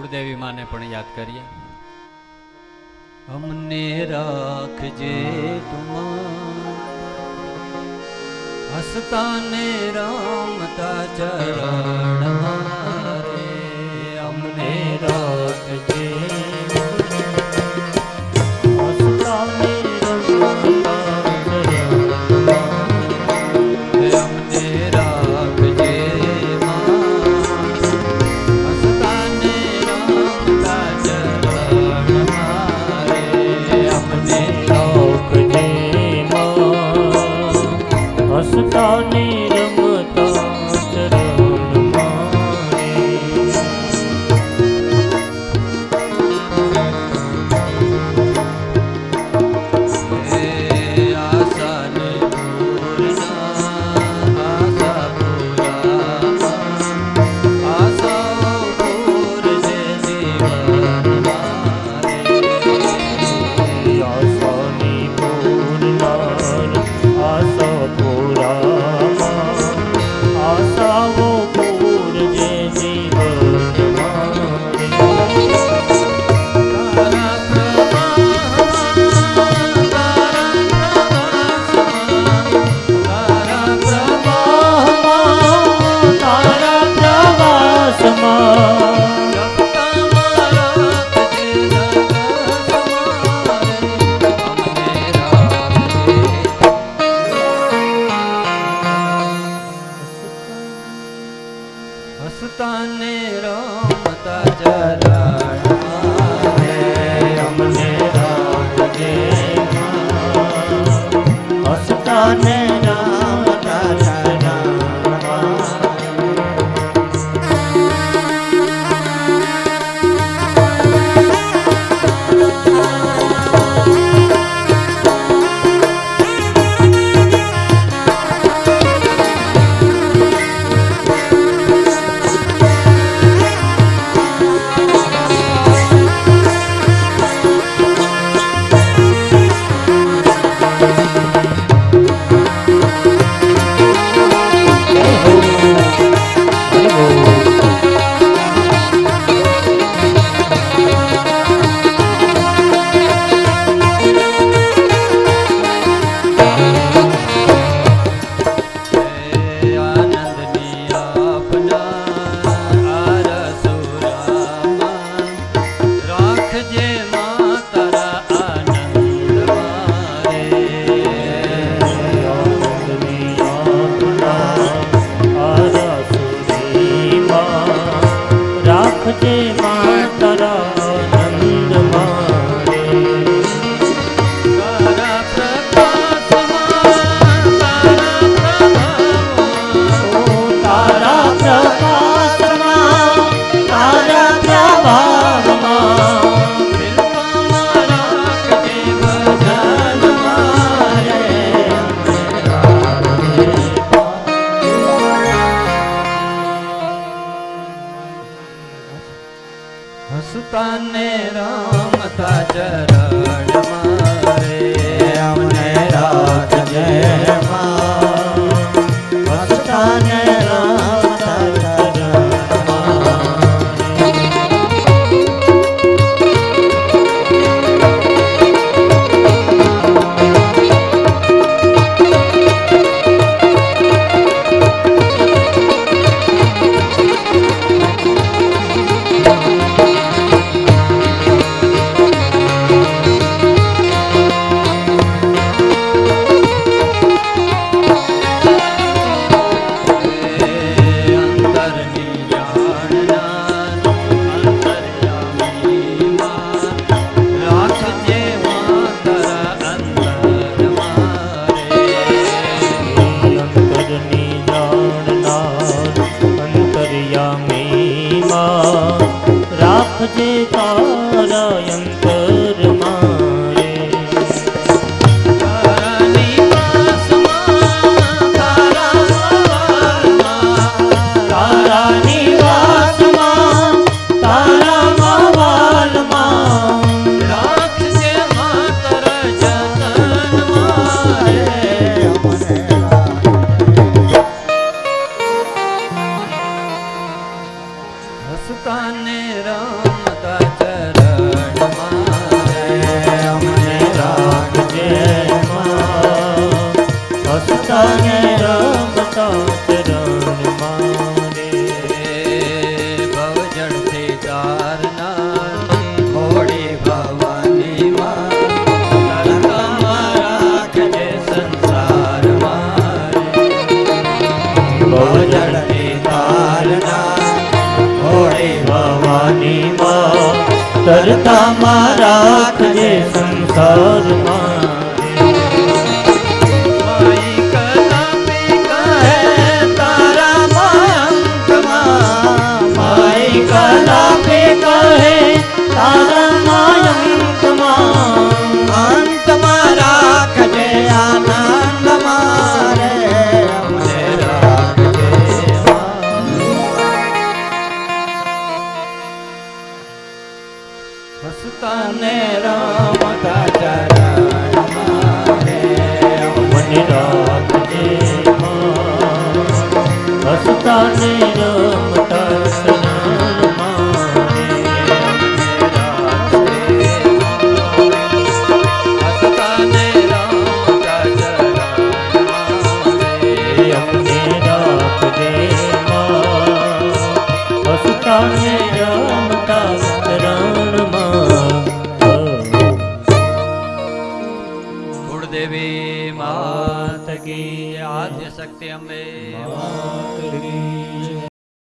કુળદેવી માને પણ યાદ કરીએ. અમને રાખજે તુમા હસતા ને રામતા ચરણ મારે. અમને રાખજે હસતા ને હસતા ને રમતા ચરણ મારે. અમને રાખજે હસતા ને રમતા ચરણ હસતા ને રમતા ચરણ મારે. અમને રાખજે હસતા ને રમતા ચરણ રાખજે તારા અંતર મારે. તારા નિવાસમાં તારા મવાલમાં રાખજે માતર જતન મારે. હસતા ને રામ માની માં તરતા માં રાખજે સંસારમાં માઈ કલાપી કહે તારા મંતમાં માઈ કલાપે કહે તારા માયંકમાં અંતમાં રાખજે આનંદ મારે અમને રાખજે હસતા ને રમતા ચરણમાં રે મને રાખજે માં હસતા ને રમતા શરણમાં રે. હસતા ને રમતા ચરણમાં રે અમને રાખજે માં હસતા ને રમતા શરણમાં. કુળદેવી માત કી આદ્ય શક્તિ અંબે માત કી